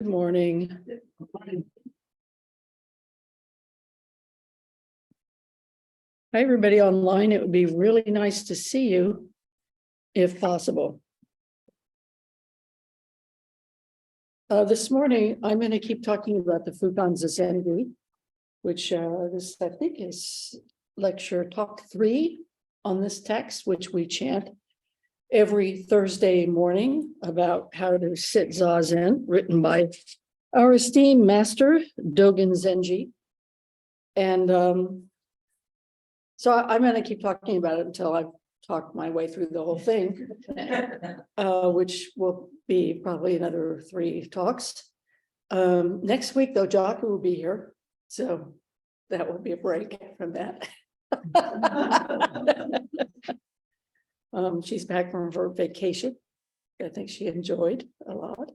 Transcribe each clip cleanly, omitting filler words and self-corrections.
Good morning. Hi, everybody online. It would be really nice to see you if possible. This morning, I'm going to keep talking about the Fukanzazengi, which this, I think, is lecture talk 3 on this text, which we chant every Thursday morning about how to sit Zazen, written by our esteemed master, Dogen Zenji. And so I'm going to keep talking about it until I've talked my way through the whole thing, which will be probably another 3 talks. Next week, though, Jaka will be here. So that will be a break from that. She's back from her vacation. I think she enjoyed a lot.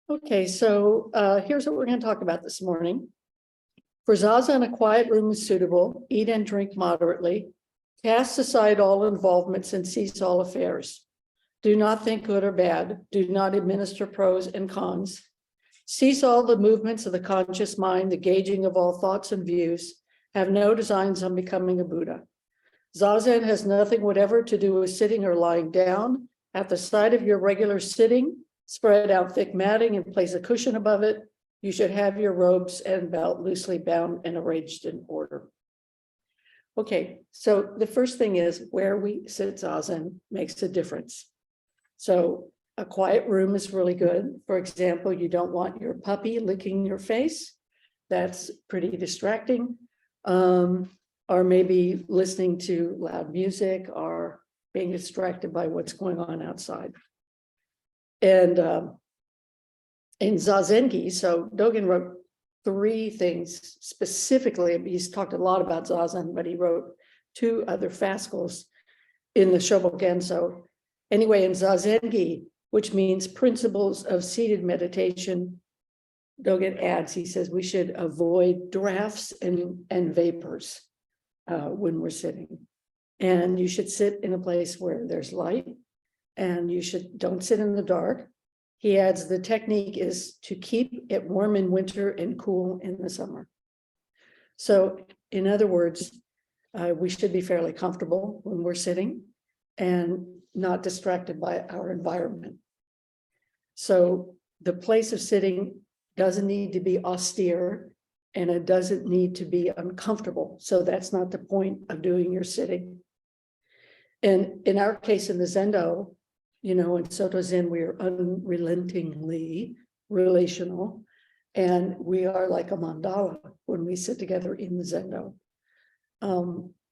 Okay, so here's what we're going to talk about this morning. For Zazen, a quiet room is suitable. Eat and drink moderately. Cast aside all involvements and cease all affairs. Do not think good or bad. Do not administer pros and cons. Cease all the movements of the conscious mind, the gauging of all thoughts and views. Have no designs on becoming a Buddha. Zazen has nothing whatever to do with sitting or lying down. At the side of your regular sitting, spread out thick matting and place a cushion above it. You should have your robes and belt loosely bound and arranged in order. Okay, so the first thing is where we sit Zazen makes a difference. So a quiet room is really good. For example, you don't want your puppy licking your face. That's pretty distracting. Or maybe listening to loud music or being distracted by what's going on outside. And in Zazengi, so Dogen wrote 3 things specifically. He's talked a lot about Zazen, but he wrote 2 other fascicles in the Shobogenzo. Anyway, in Zazengi, which means principles of seated meditation, Dogen adds, he says, we should avoid drafts and vapors when we're sitting. And you should sit in a place where there's light, and you don't sit in the dark. He adds the technique is to keep it warm in winter and cool in the summer. So in other words, we should be fairly comfortable when we're sitting and not distracted by our environment. So the place of sitting doesn't need to be austere, and it doesn't need to be uncomfortable. So that's not the point of doing your sitting. And in our case, in the Zendo, in Soto Zen, we are unrelentingly relational, and we are like a mandala when we sit together in the Zendo.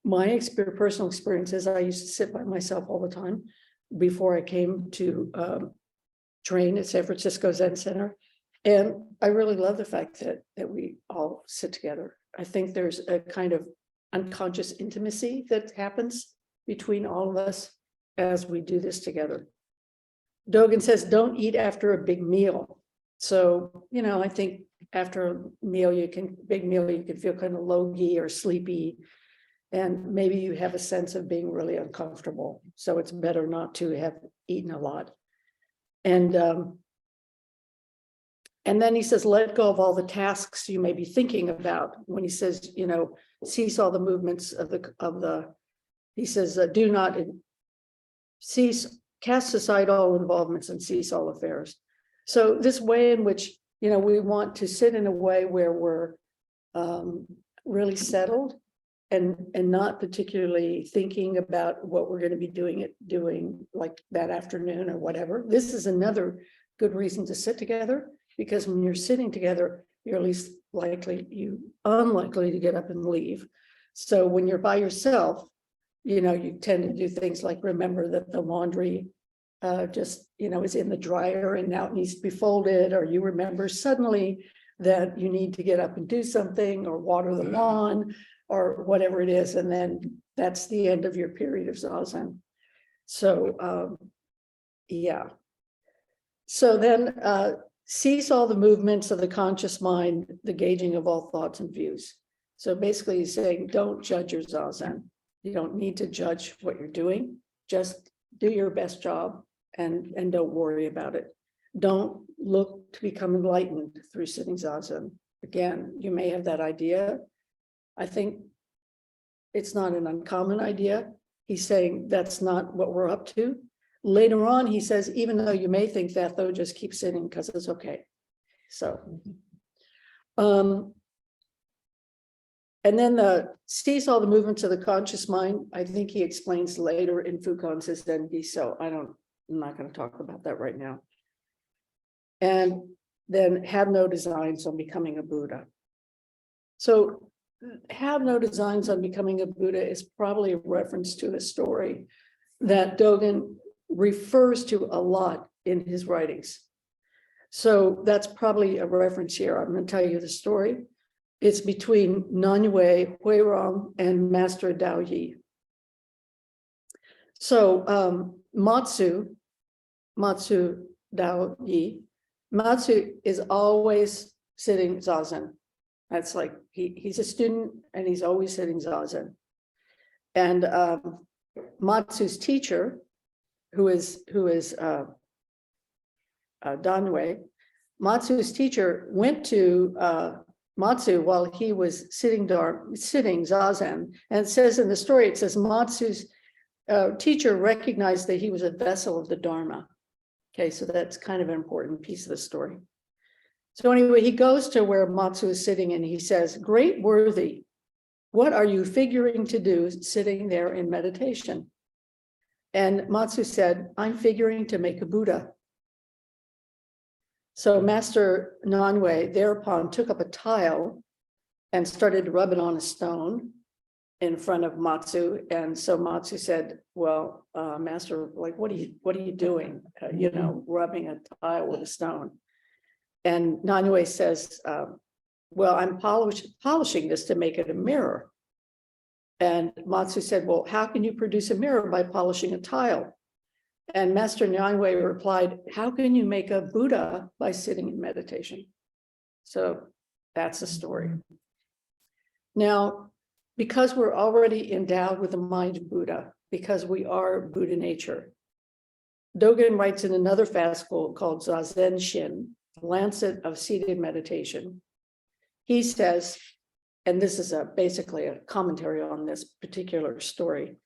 My personal experience is I used to sit by myself all the time before I came to train at San Francisco Zen Center. And I really love the fact that we all sit together. I think there's a kind of unconscious intimacy that happens between all of us as we do this together. Dogen says, don't eat after a big meal. So, I think after a big meal, you can feel kind of logy or sleepy. And maybe you have a sense of being really uncomfortable. So it's better not to have eaten a lot. And then he says, let go of all the tasks you may be thinking about. When he says, cease all the movements he says, do not cease, cast aside all involvements and cease all affairs. So this way in which, we want to sit in a way where we're really settled and not particularly thinking about what we're going to be doing like that afternoon or whatever. This is another good reason to sit together, because when you're sitting together, you're at least unlikely to get up and leave. So when you're by yourself, you tend to do things like remember that the laundry is in the dryer and now it needs to be folded, or you remember suddenly that you need to get up and do something or water the lawn or whatever it is. And then that's the end of your period of Zazen. So, yeah. So then cease all the movements of the conscious mind, the gauging of all thoughts and views. So basically he's saying, don't judge your Zazen. You don't need to judge what you're doing. Just do your best job and don't worry about it. don't look to become enlightened through sitting zazen. Again, you may have that idea. I think it's not an uncommon idea. He's saying that's not what we're up to. Later on, he says, even though you may think that, though, just keep sitting because it's okay. So, and then sees all the movements of the conscious mind. I think he explains later in Fukanzazengi, so I'm not going to talk about that right now. And then have no designs on becoming a Buddha. So have no designs on becoming a Buddha is probably a reference to a story that Dogen refers to a lot in his writings. So that's probably a reference here. I'm going to tell you the story. It's between Nanyue Huirong and Master Dao Yi. So Matsu Dao Yi, Matsu is always sitting zazen. That's like he's a student and he's always sitting zazen. And Matsu's teacher, who is Danwei, Matsu's teacher went to Matsu while he was sitting zazen. And it says in the story, it says Matsu's teacher recognized that he was a vessel of the Dharma. Okay, so that's kind of an important piece of the story. So anyway, he goes to where Matsu is sitting and he says, "Great worthy, what are you figuring to do sitting there in meditation?" And Matsu said, "I'm figuring to make a Buddha." So Master Nanwei thereupon took up a tile and started to rub it on a stone in front of Matsu. And so Matsu said, "Well, Master, like, what are you doing? Rubbing a tile with a stone." And Nanwei says, "Well, I'm polishing this to make it a mirror." And Matsu said, "Well, how can you produce a mirror by polishing a tile?" And Master Nanwei replied, "How can you make a Buddha by sitting in meditation?" So that's the story. Now, because we're already endowed with the mind of Buddha, because we are Buddha nature, Dogen writes in another fascicle called Zazen Shin, Lancet of Seated Meditation. He says, and this is basically a commentary on this particular story.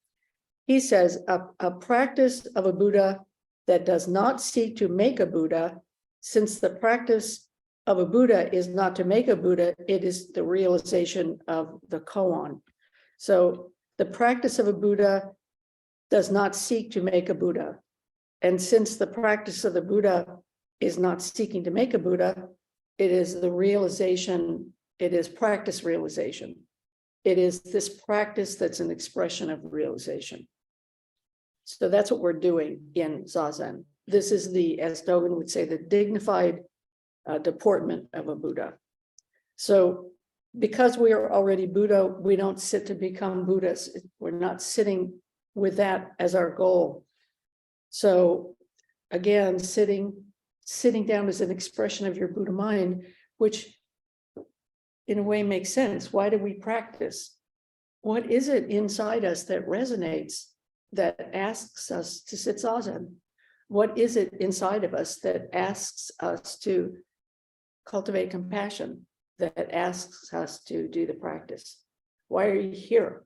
He says, a practice of a Buddha that does not seek to make a Buddha, since the practice of a Buddha is not to make a Buddha, it is the realization of the koan. So the practice of a Buddha does not seek to make a Buddha. And since the practice of the Buddha is not seeking to make a Buddha, it is the realization, it is practice realization. It is this practice that's an expression of realization. So that's what we're doing in Zazen. This is as Dogen would say, the dignified deportment of a Buddha. So because we are already Buddha, we don't sit to become Buddhas. We're not sitting with that as our goal. So again, sitting down is an expression of your Buddha mind, which in a way makes sense. Why do we practice? What is it inside us that resonates, that asks us to sit zazen? What is it inside of us that asks us to cultivate compassion, that asks us to do the practice? Why are you here?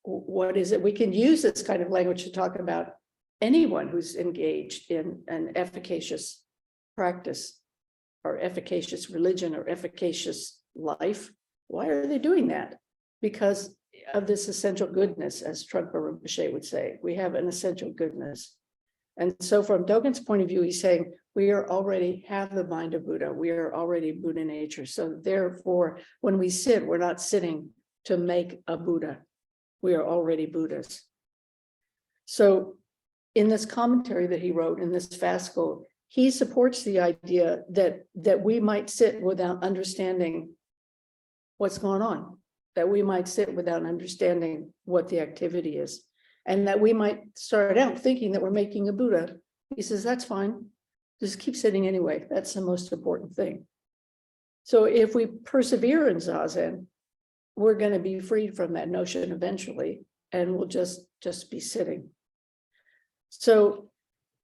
What is it? We can use this kind of language to talk about anyone who's engaged in an efficacious practice or efficacious religion or efficacious life. Why are they doing that? Because of this essential goodness, as Trungpa Rinpoche would say. We have an essential goodness. And so from Dogen's point of view, he's saying we already have the mind of Buddha. We are already Buddha nature. So therefore, when we sit, we're not sitting to make a Buddha. We are already Buddhas. So in this commentary that he wrote in this fascicle, he supports the idea that we might sit without understanding what's going on, that we might sit without understanding what the activity is, and that we might start out thinking that we're making a Buddha. He says, that's fine. Just keep sitting anyway. That's the most important thing. So if we persevere in Zazen, we're going to be freed from that notion eventually, and we'll just be sitting. So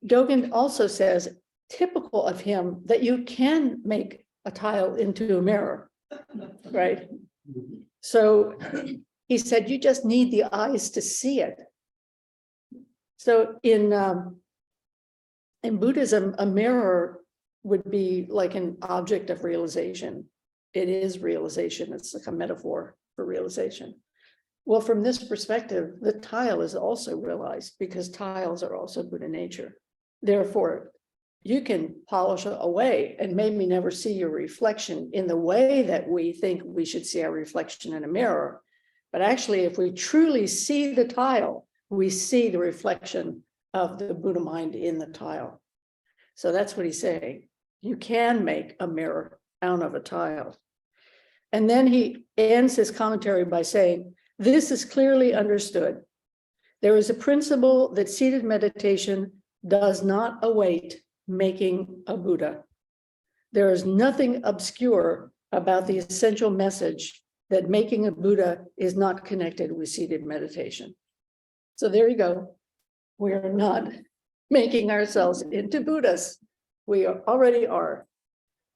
Dogen also says, typical of him that you can make a tile into a mirror, right? So he said, you just need the eyes to see it. So in Buddhism, a mirror would be like an object of realization. It is realization. It's like a metaphor for realization. Well, from this perspective, the tile is also realized because tiles are also Buddha nature. Therefore, you can polish away and maybe never see your reflection in the way that we think we should see our reflection in a mirror. But actually, if we truly see the tile, we see the reflection of the Buddha mind in the tile. So that's what he's saying. You can make a mirror out of a tile. And then he ends his commentary by saying, this is clearly understood. There is a principle that seated meditation does not await making a Buddha. There is nothing obscure about the essential message that making a Buddha is not connected with seated meditation. So there you go. We are not making ourselves into Buddhas. We already are.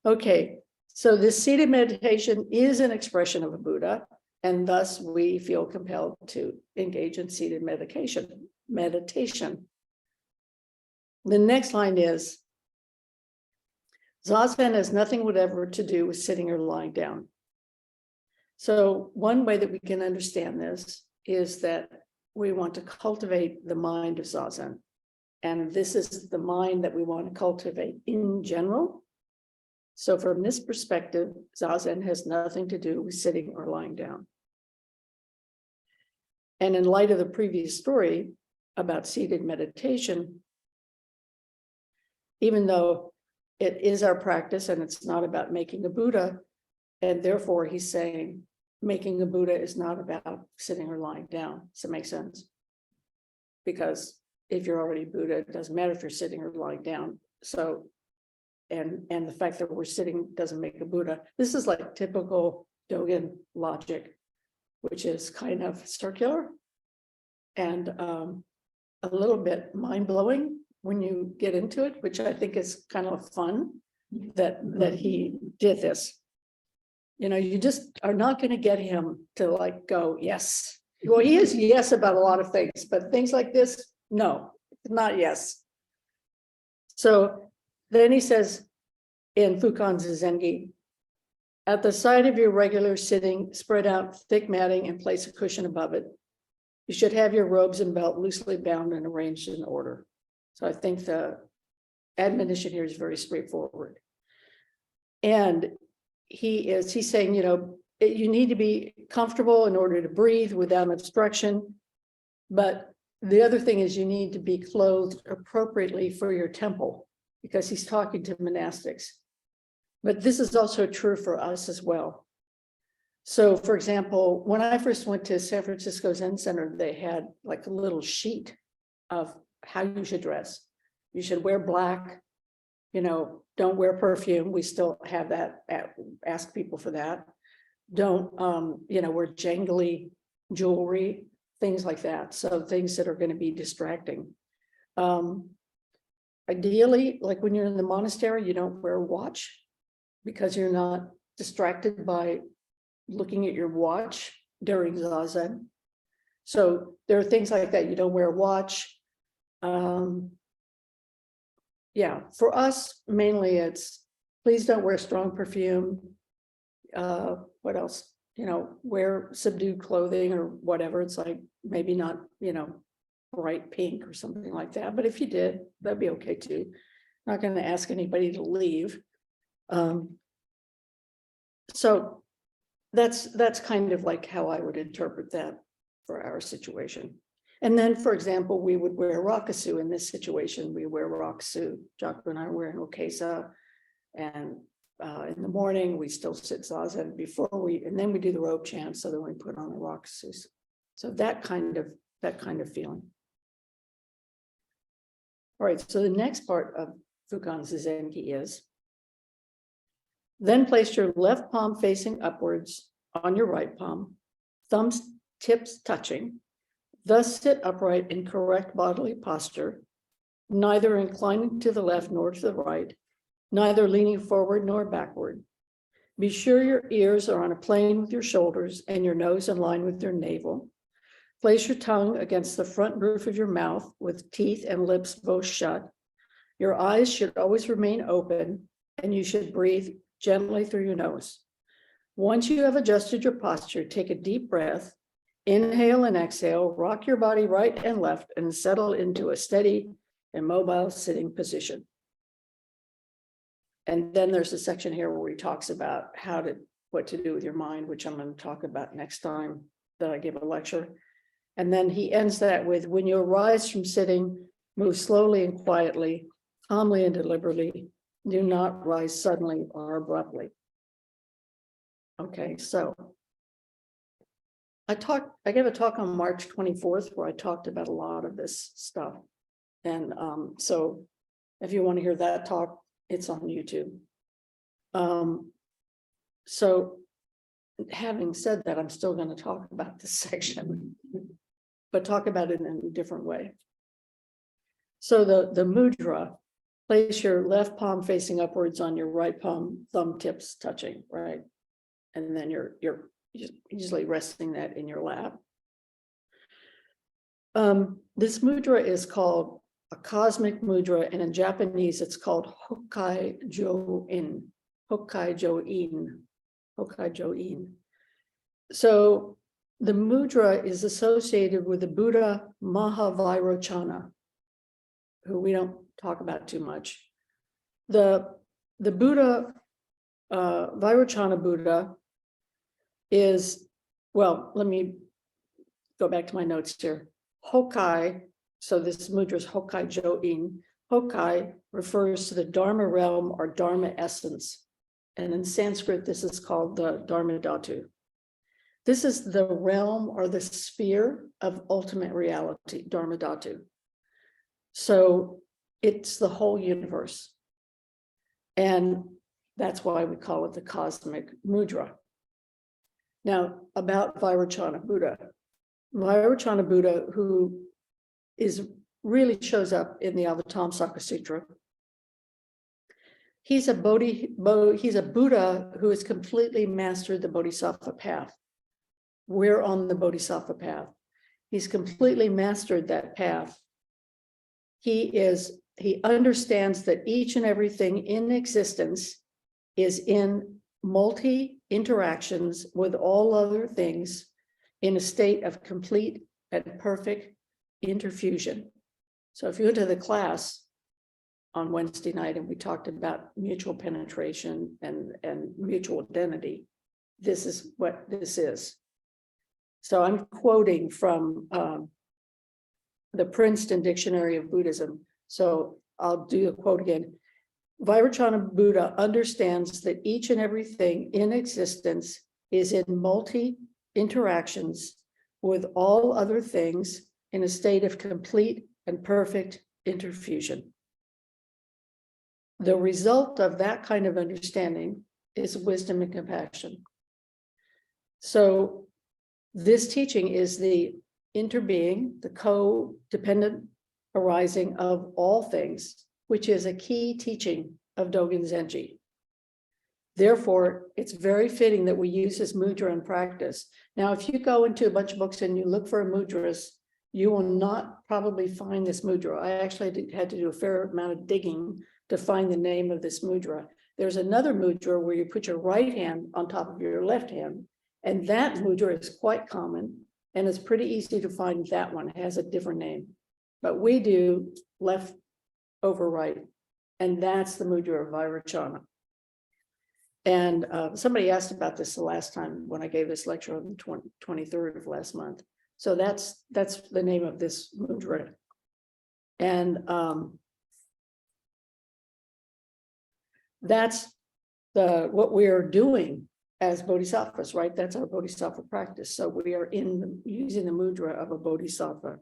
Okay, so this seated meditation is an expression of a Buddha, and thus we feel compelled to engage in seated meditation. The next line is, Zazen has nothing whatever to do with sitting or lying down. So one way that we can understand this is that we want to cultivate the mind of Zazen. And this is the mind that we want to cultivate in general. So from this perspective, Zazen has nothing to do with sitting or lying down. And in light of the previous story about seated meditation, even though it is our practice and it's not about making a Buddha, and therefore he's saying making a Buddha is not about sitting or lying down. Does it make sense? Because if you're already Buddha, it doesn't matter if you're sitting or lying down. So, and the fact that we're sitting doesn't make a Buddha. This is like typical Dogen logic, which is kind of circular and a little bit mind-blowing when you get into it, which I think is kind of fun that he did this. You know, you just are not going to get him to like go, yes. Well, he is yes about a lot of things, but things like this, no, not yes. So then he says in Fukanzazengi, at the side of your regular sitting, spread out thick matting and place a cushion above it. You should have your robes and belt loosely bound and arranged in order. So I think the admonition here is very straightforward. And he's saying, you know, you need to be comfortable in order to breathe without obstruction. But the other thing is you need to be clothed appropriately for your temple, because he's talking to monastics. But this is also true for us as well. So, for example, when I first went to San Francisco Zen Center, they had like a little sheet of how you should dress. You should wear black, you know, don't wear perfume. We still have that, ask people for that. Don't, you know, wear jangly jewelry, things like that. So things that are going to be distracting. Ideally, like when you're in the monastery, you don't wear a watch because you're not distracted by looking at your watch during Zazen. So there are things like that. You don't wear a watch. Yeah, for us, mainly it's please don't wear strong perfume. What else? You know, wear subdued clothing or whatever. It's like maybe not, you know, bright pink or something like that. But if you did, that'd be okay too. Not going to ask anybody to leave. So that's kind of like how I would interpret that for our situation. And then, for example, we would wear rakusu in this situation. We wear rakusu. Jaco and I are wearing okesa, and in the morning we still sit zazen and then we do the robe chant. So then we put on the rakusus. So that kind of feeling. All right. So the next part of Fukanzazengi is, then place your left palm facing upwards on your right palm, thumbs tips touching. Thus sit upright in correct bodily posture. neither inclining to the left nor to the right, neither leaning forward nor backward. Be sure your ears are on a plane with your shoulders and your nose in line with your navel. Place your tongue against the front roof of your mouth with teeth and lips both shut. Your eyes should always remain open, and you should breathe gently through your nose. Once you have adjusted your posture, take a deep breath, inhale and exhale, rock your body right and left, and settle into a steady and mobile sitting position. And then there's a section here where he talks about what to do with your mind, which I'm going to talk about next time that I give a lecture. And then he ends that with, when you arise from sitting, move slowly and quietly, calmly and deliberately. Do not rise suddenly or abruptly. Okay, so I gave a talk on March 24th where I talked about a lot of this stuff. And so if you want to hear that talk, it's on YouTube. So having said that, I'm still going to talk about this section, but talk about it in a different way. So the mudra, place your left palm facing upwards on your right palm, thumb tips touching, right? And then you're usually resting that in your lap. This mudra is called a cosmic mudra, and in Japanese it's called Hokkai Join. Hokkai Join. Hokkai Join. So the mudra is associated with the Buddha Mahavairochana, who we don't talk about too much. The Buddha, Vairochana Buddha is, well, let me go back to my notes here. Hokkai, so this mudra is Hokkai Join. Hokkai refers to the Dharma realm or Dharma essence. And in Sanskrit, this is called the Dharma Dhatu. This is the realm or the sphere of ultimate reality, Dharma Dhatu. So it's the whole universe. And that's why we call it the cosmic mudra. Now, about Vairochana Buddha. Vairochana Buddha, who really shows up in the Avatamsaka Sutra. He's a Buddha who has completely mastered the Bodhisattva path. We're on the Bodhisattva path. He's completely mastered that path. He understands that each and everything in existence is in multi-interactions with all other things in a state of complete and perfect interfusion. So if you went to the class on Wednesday night and we talked about mutual penetration and mutual identity, this is what this is. So I'm quoting from the Princeton Dictionary of Buddhism. So I'll do the quote again. Vairochana Buddha understands that each and everything in existence is in multi-interactions with all other things in a state of complete and perfect interfusion. The result of that kind of understanding is wisdom and compassion. So this teaching is the interbeing, the co-dependent arising of all things, which is a key teaching of Dogen Zenji. Therefore, it's very fitting that we use this mudra in practice. Now, if you go into a bunch of books and you look for mudras, you will not probably find this mudra. I actually had to do a fair amount of digging to find the name of this mudra. There's another mudra where you put your right hand on top of your left hand, and that mudra is quite common, and it's pretty easy to find that one. It has a different name. But we do left over right, and that's the mudra of Vairochana. And somebody asked about this the last time when I gave this lecture on the 23rd of last month. So that's the name of this mudra. And that's what we are doing as bodhisattvas, right? That's our bodhisattva practice. So we are using the mudra of a bodhisattva.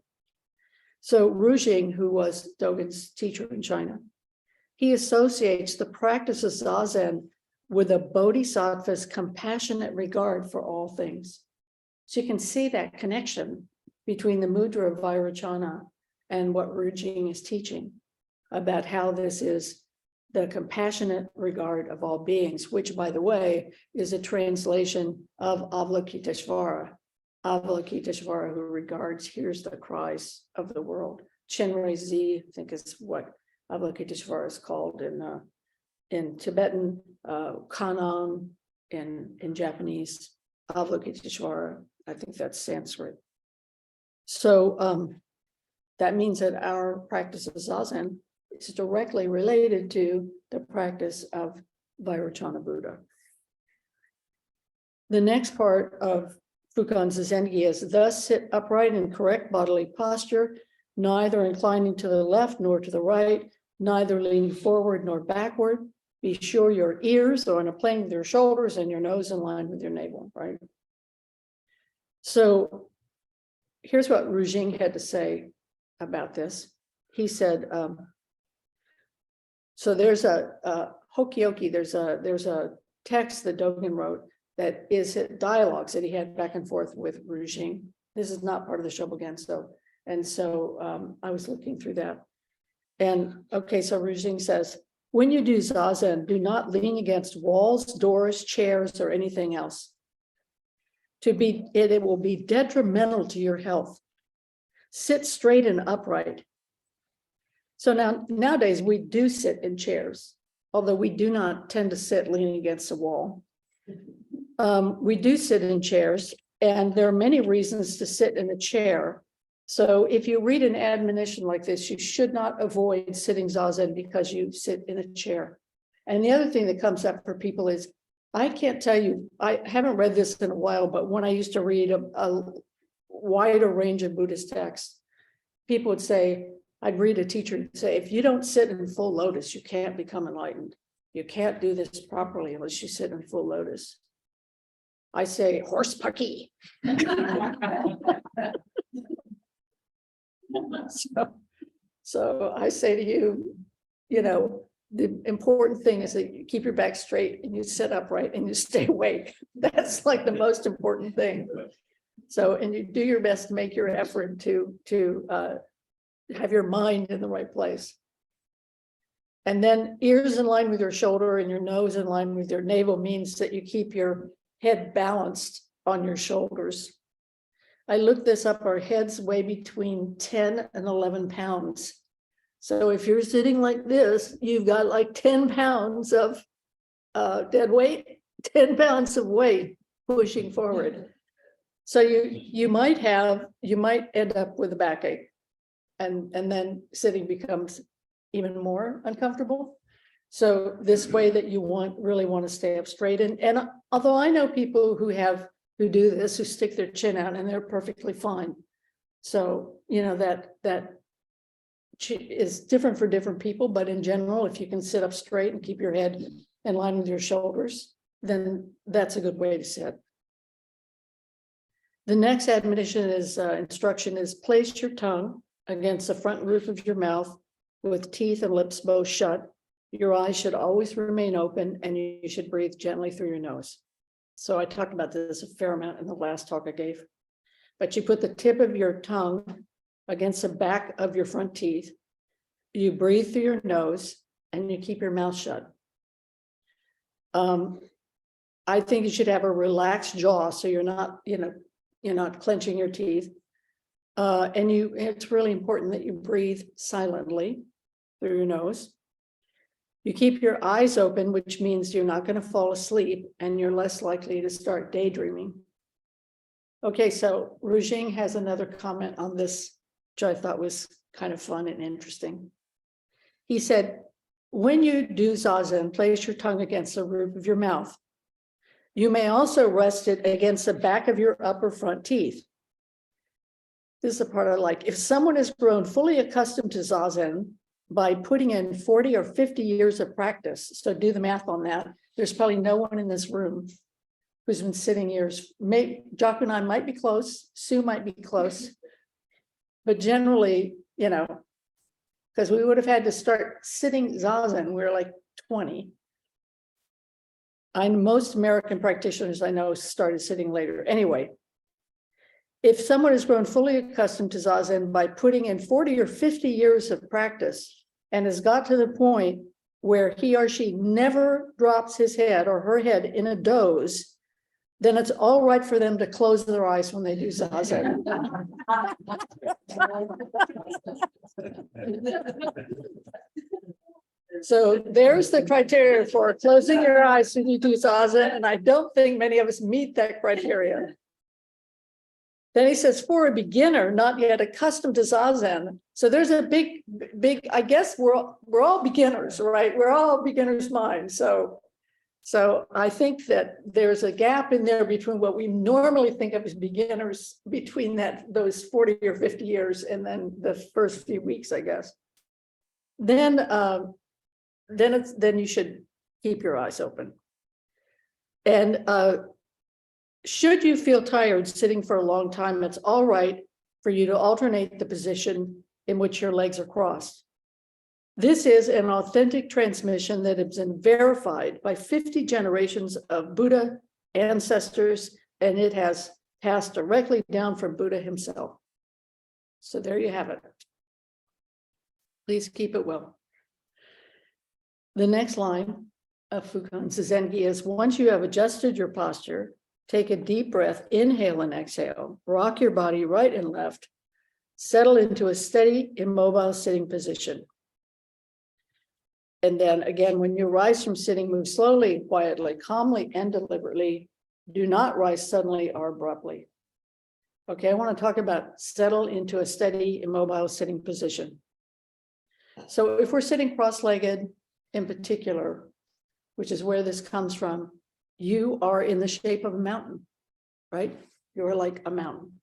So Ru Jing, who was Dogen's teacher in China, he associates the practice of Zazen with a bodhisattva's compassionate regard for all things. So you can see that connection between the mudra of Vairochana and what Ru Jing is teaching. about how this is the compassionate regard of all beings, which, by the way, is a translation of Avalokiteshvara. Avalokiteshvara, who regards, hears the cries of the world. Chenrezig, I think is what Avalokiteshvara is called in Tibetan, Kannon in Japanese, Avalokiteshvara, I think that's Sanskrit. So that means that our practice of Zazen is directly related to the practice of Vairocana Buddha. The next part of Fukanzazengi is thus sit upright in correct bodily posture, neither inclining to the left nor to the right, neither leaning forward nor backward. Be sure your ears are on a plane with your shoulders and your nose in line with your navel, right? So here's what Rujing had to say about this. He said, so there's a Hokioki, there's a text that Dogen wrote that is dialogues that he had back and forth with Rujing. This is not part of the Shobogen, so I was looking through that. And okay, so Rujing says, when you do Zazen, do not lean against walls, doors, chairs, or anything else. It will be detrimental to your health. Sit straight and upright. So nowadays we do sit in chairs, although we do not tend to sit leaning against a wall. We do sit in chairs, and there are many reasons to sit in a chair. So if you read an admonition like this, you should not avoid sitting Zazen because you sit in a chair. And the other thing that comes up for people is, I can't tell you, I haven't read this in a while, but when I used to read a wider range of Buddhist texts, people would say, I'd read a teacher and say, if you don't sit in full lotus, you can't become enlightened. You can't do this properly unless you sit in full lotus. I say, horse pucky. So I say to you, the important thing is that you keep your back straight and you sit upright and you stay awake. That's like the most important thing. So, and you do your best to make your effort to have your mind in the right place. And then ears in line with your shoulder and your nose in line with your navel means that you keep your head balanced on your shoulders. I looked this up, our heads weigh between 10 and 11 pounds. So if you're sitting like this, you've got like 10 pounds of dead weight, 10 pounds of weight pushing forward. So you might end up with a backache, and then sitting becomes even more uncomfortable. So this way that you really want to stay up straight. And although I know people who do this, who stick their chin out and they're perfectly fine. So, that is different for different people, but in general, if you can sit up straight and keep your head in line with your shoulders, then that's a good way to sit. The next instruction is place your tongue against the front roof of your mouth with teeth and lips both shut. Your eyes should always remain open and you should breathe gently through your nose. So I talked about this a fair amount in the last talk I gave, but you put the tip of your tongue against the back of your front teeth. You breathe through your nose and you keep your mouth shut. I think you should have a relaxed jaw so you're not clenching your teeth. It's really important that you breathe silently through your nose. You keep your eyes open, which means you're not going to fall asleep and you're less likely to start daydreaming. Okay, so Rujing has another comment on this, which I thought was kind of fun and interesting. He said, when you do Zazen, place your tongue against the roof of your mouth. You may also rest it against the back of your upper front teeth. This is the part I like. If someone has grown fully accustomed to Zazen by putting in 40 or 50 years of practice, so do the math on that. There's probably no one in this room who's been sitting years. Jaku and I might be close, Sue might be close, but generally, because we would have had to start sitting Zazen, we were like 20. Most American practitioners I know started sitting later. Anyway, if someone has grown fully accustomed to Zazen by putting in 40 or 50 years of practice, and has got to the point where he or she never drops his head or her head in a doze, then it's all right for them to close their eyes when they do zazen. So there's the criteria for closing your eyes when you do zazen, and I don't think many of us meet that criteria. Then he says, for a beginner, not yet accustomed to zazen. So there's a big, I guess we're all beginners, right? We're all beginners' minds. So I think that there's a gap in there between what we normally think of as beginners, between those 40 or 50 years and then the first few weeks, I guess. Then you should keep your eyes open. And should you feel tired sitting for a long time, it's all right for you to alternate the position in which your legs are crossed. This is an authentic transmission that has been verified by 50 generations of Buddha ancestors, and it has passed directly down from Buddha himself. So there you have it. Please keep it well. The next line of Fukanzazengi is, once you have adjusted your posture, take a deep breath, inhale and exhale, rock your body right and left, settle into a steady, immobile sitting position. And then again, when you rise from sitting, move slowly, quietly, calmly, and deliberately. Do not rise suddenly or abruptly. Okay, I want to talk about settle into a steady, immobile sitting position. So if we're sitting cross-legged in particular, which is where this comes from, you are in the shape of a mountain, right? You're like a mountain.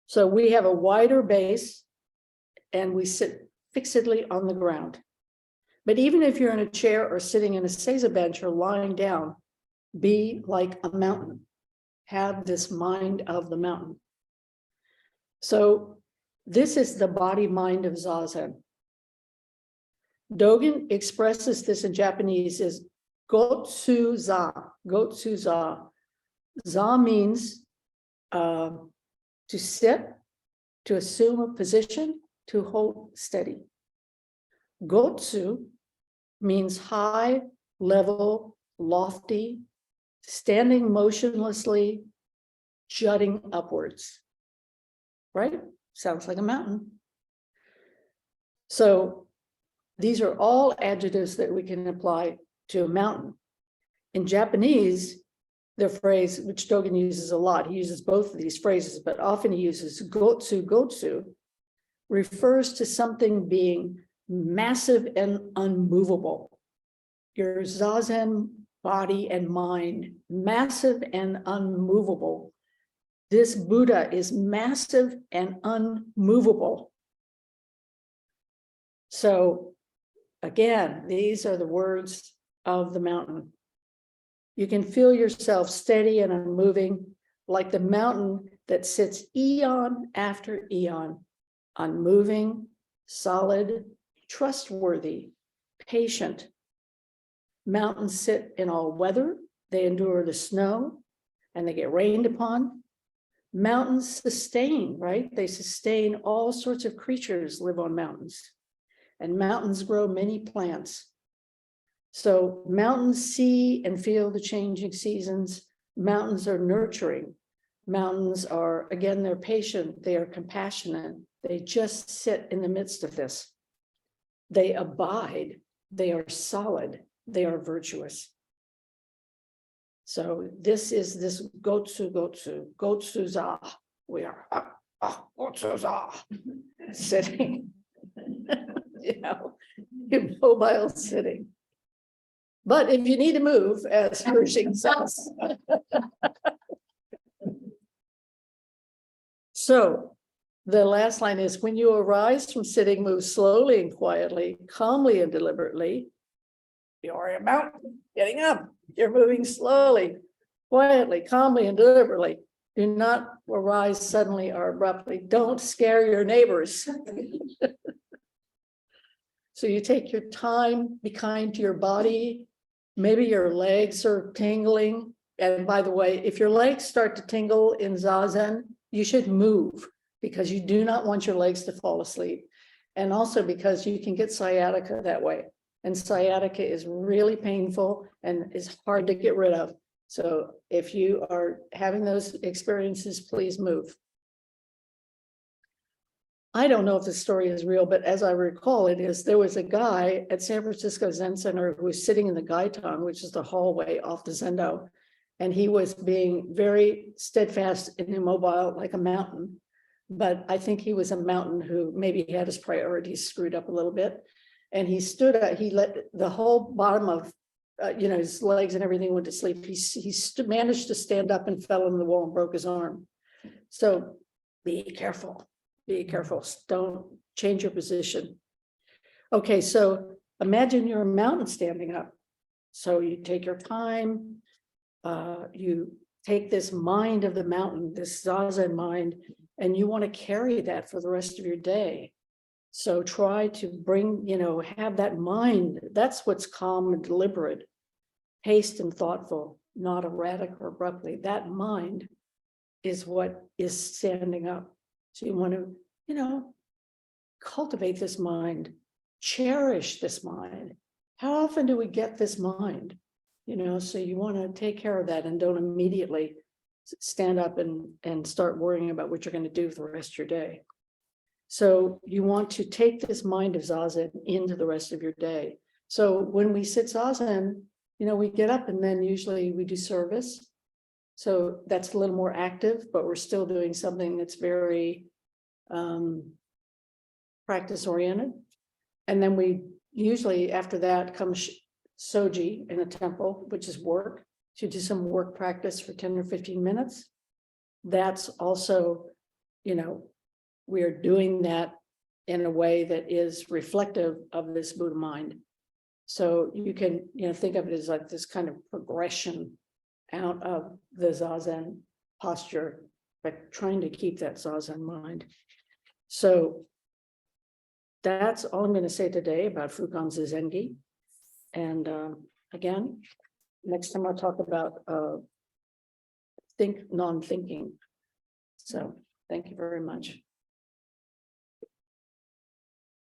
So we have a wider base and we sit fixedly on the ground. But even if you're in a chair or sitting in a seiza bench or lying down, be like a mountain. Have this mind of the mountain. So this is the body mind of Zazen. Dogen expresses this in Japanese as gotsu-za. Gotsu-za. Za means to sit, to assume a position, to hold steady. Gotsu means high, level, lofty, standing motionlessly, jutting upwards. Right? Sounds like a mountain. So these are all adjectives that we can apply to a mountain. In Japanese, the phrase, which Dogen uses a lot, he uses both of these phrases, but often he uses gotsu, gotsu, refers to something being massive and unmovable. Your Zazen body and mind, massive and unmovable. This Buddha is massive and unmovable. So again, these are the words of the mountain. You can feel yourself steady and unmoving, like the mountain that sits eon after eon, unmoving, solid, trustworthy, patient. Mountains sit in all weather, they endure the snow, and they get rained upon. Mountains sustain, right? They sustain all sorts of creatures live on mountains. And mountains grow many plants. So mountains see and feel the changing seasons. Mountains are nurturing. Mountains are, again, they're patient, they are compassionate. They just sit in the midst of this. They abide, they are solid, they are virtuous. So this is this gotsu-za. We are gotsu-za, sitting, immobile sitting. But if you need to move, as Pershing says. So the last line is, when you arise from sitting, move slowly and quietly, calmly and deliberately. You're a mountain, getting up. You're moving slowly, quietly, calmly, and deliberately. Do not arise suddenly or abruptly. Don't scare your neighbors. So you take your time, be kind to your body. Maybe your legs are tingling. And by the way, if your legs start to tingle in Zazen, you should move, because you do not want your legs to fall asleep. And also because you can get sciatica that way. And sciatica is really painful and is hard to get rid of. So if you are having those experiences, please move. I don't know if the story is real, but as I recall, it is. There was a guy at San Francisco Zen Center who was sitting in the Gaitang, which is the hallway off the Zendo, and he was being very steadfast and immobile like a mountain. But I think he was a mountain who maybe had his priorities screwed up a little bit. And he stood up, he let the whole bottom of, his legs and everything went to sleep. He managed to stand up and fell on the wall and broke his arm. So be careful. Be careful. Don't change your position. Okay, so imagine you're a mountain standing up. So you take your time, you take this mind of the mountain, this Zazen mind, and you want to carry that for the rest of your day. So try to bring, have that mind. That's what's calm and deliberate, paced and thoughtful, not erratic or abruptly. That mind is what is standing up. So you want to, cultivate this mind, cherish this mind. How often do we get this mind? So you want to take care of that and don't immediately stand up and start worrying about what you're going to do for the rest of your day. So you want to take this mind of Zazen into the rest of your day. So when we sit Zazen, we get up and then usually we do service. So that's a little more active, but we're still doing something that's very practice oriented. And then we usually after that comes Soji in a temple, which is work. To do some work practice for 10 or 15 minutes. That's also, we are doing that in a way that is reflective of this Buddha mind. So you can, think of it as like this kind of progression out of the Zazen posture, but trying to keep that Zazen mind. So that's all I'm going to say today about Fukanzazengi. And again, next time I'll talk about non-thinking. So thank you very much.